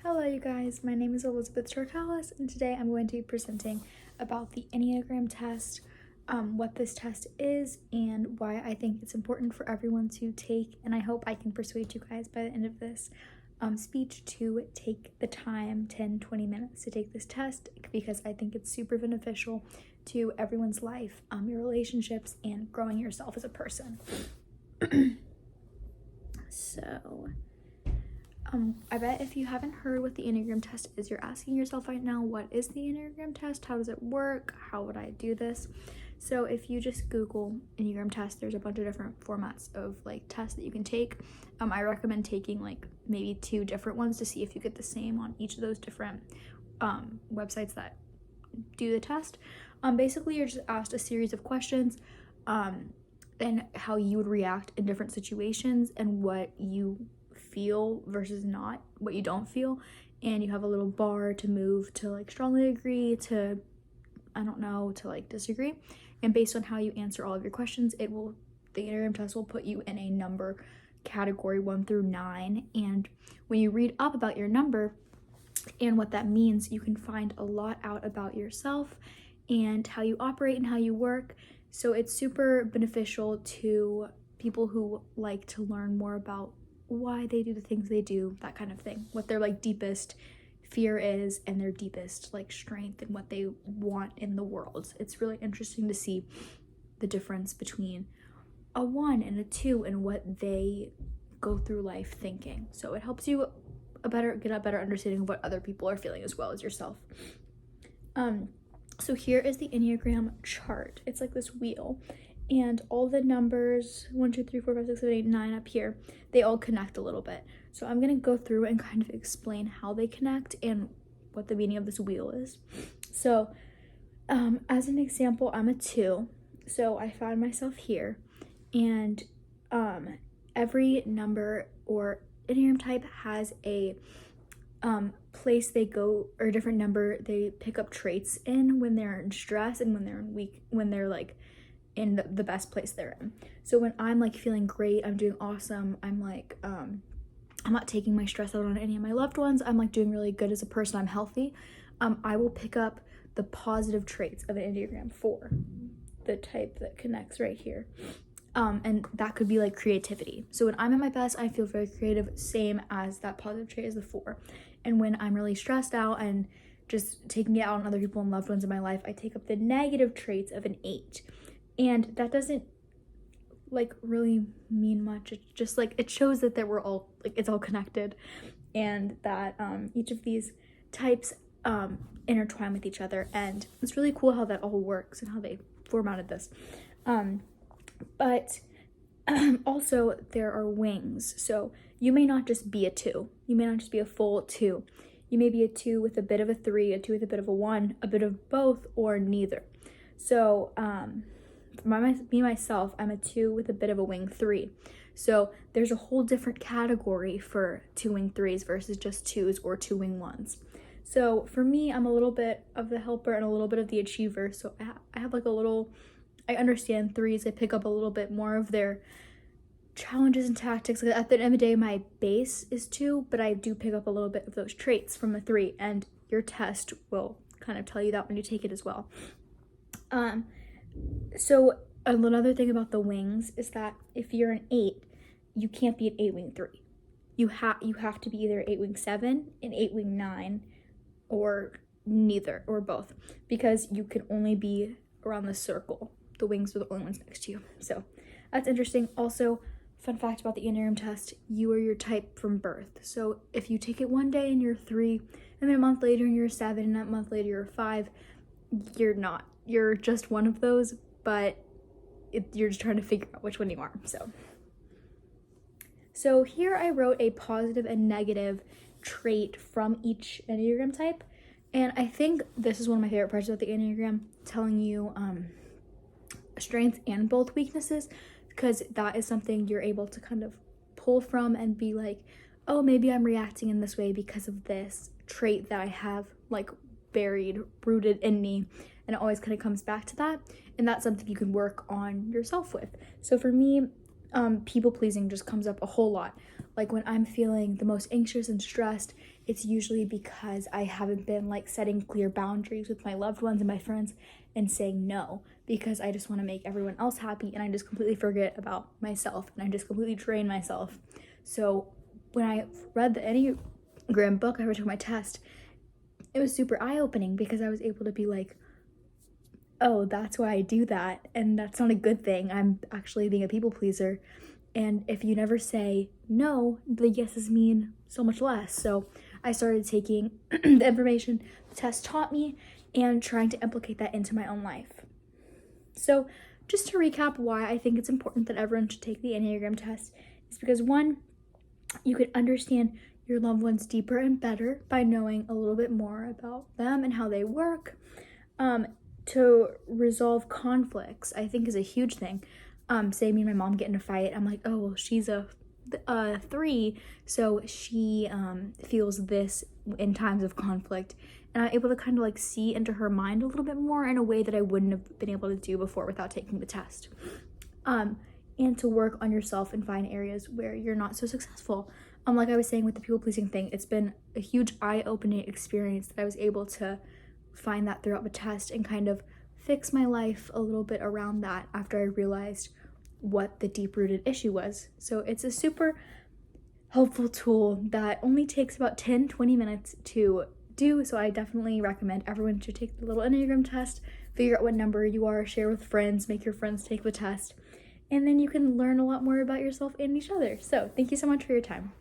Hello you guys, my name is Elizabeth Chartalis, and today I'm going to be presenting about the Enneagram test, what this test is, and why I think it's important for everyone to take, and I hope I can persuade you guys by the end of this speech to take the time, 10-20 minutes to take this test, because I think it's super beneficial to everyone's life, your relationships, and growing yourself as a person. So I bet if you haven't heard what the Enneagram test is, you're asking yourself right now, what is the Enneagram test? How does it work? How would I do this? So if you just Google Enneagram test, there's a bunch of different formats of like tests that you can take. I recommend taking like maybe 2 different ones to see if you get the same on each of those different websites that do the test. Basically, you're just asked a series of questions and how you would react in different situations and what you feel versus not what you don't feel, and you have a little bar to move to like strongly agree to to like disagree, and based on how you answer all of your questions, the Enneagram test will put you in a number category 1 through 9, and when you read up about your number and what that means, you can find a lot out about yourself and how you operate and how you work. So it's super beneficial to people who like to learn more about why they do the things they do, that kind of thing, what their like deepest fear is and their deepest like strength and what they want in the world. It's really interesting to see the difference between a 1 and a 2 and what they go through life thinking. So it helps you get a better understanding of what other people are feeling as well as yourself. So here is the Enneagram chart. It's like this wheel, and all the numbers 1, 2, 3, 4, 5, 6, 7, 8, 9 up here, they all connect a little bit. So I'm gonna go through and kind of explain how they connect and what the meaning of this wheel is. So as an example, I'm a 2, so I find myself here, and every number or Enneagram type has a place they go, or a different number they pick up traits in when they're in stress and when they're when they're like in the best place they're in. So when I'm like feeling great, I'm doing awesome, I'm like I'm not taking my stress out on any of my loved ones, I'm like doing really good as a person, I'm healthy, I will pick up the positive traits of an Enneagram 4, the type that connects right here. And that could be like creativity. So when I'm at my best, I feel very creative, same as that positive trait as the 4. And when I'm really stressed out and just taking it out on other people and loved ones in my life, I take up the negative traits of an 8. And that doesn't like really mean much. It's just like it shows that we're all like, it's all connected, and that each of these types intertwine with each other, and it's really cool how that all works and how they formatted this. But also there are wings. So you may not just be a 2. You may not just be a full 2. You may be a 2 with a bit of a 3, a 2 with a bit of a 1, a bit of both, or neither. So myself, I'm a 2 with a bit of a wing 3. So there's a whole different category for 2 wing 3s versus just 2s or 2 wing 1s. So for me, I'm a little bit of the helper and a little bit of the achiever. So I have like I understand 3s. I pick up a little bit more of their challenges and tactics. At the end of the day, my base is 2, but I do pick up a little bit of those traits from a 3, and your test will kind of tell you that when you take it as well. So another thing about the wings is that if you're an 8, you can't be an 8 wing 3. You have to be either 8 wing 7, an 8 wing 9, or neither, or both, because you can only be around the circle. The wings are the only ones next to you. So that's interesting. Also, fun fact about the Enneagram test, you are your type from birth. So if you take it one day and you're 3, and then a month later and you're 7, and that month later you're 5, you're not. You're just one of those, but you're just trying to figure out which one you are. So here I wrote a positive and negative trait from each Enneagram type. And I think this is one of my favorite parts about the Enneagram, telling you strengths and both weaknesses, because that is something you're able to kind of pull from and be like, oh, maybe I'm reacting in this way because of this trait that I have like rooted in me, and it always kind of comes back to that, and that's something you can work on yourself with. So for me, people pleasing just comes up a whole lot. Like when I'm feeling the most anxious and stressed it's usually because I haven't been like setting clear boundaries with my loved ones and my friends and saying no, because I just want to make everyone else happy and I just completely forget about myself and I just completely drain myself. So when I read the Enneagram book, I took my test, it was super eye-opening because I was able to be like, oh, that's why I do that, and that's not a good thing. I'm actually being a people pleaser. And if you never say no, the yeses mean so much less. So I started taking the information the test taught me and trying to implicate that into my own life. So just to recap why I think it's important that everyone should take the Enneagram test is because, one, you can understand your loved ones deeper and better by knowing a little bit more about them and how they work. To resolve conflicts, I think, is a huge thing. Say me and my mom get in a fight, I'm like, oh, well, she's a 3, so she feels this in times of conflict, and I'm able to kind of like see into her mind a little bit more in a way that I wouldn't have been able to do before without taking the test. And to work on yourself and find areas where you're not so successful. Like I was saying with the people pleasing thing, it's been a huge eye-opening experience that I was able to find that throughout the test and kind of fix my life a little bit around that after I realized what the deep-rooted issue was. So it's a super helpful tool that only takes about 10-20 minutes to do, so I definitely recommend everyone should take the little Enneagram test, figure out what number you are, share with friends, make your friends take the test, and then you can learn a lot more about yourself and each other. So thank you so much for your time.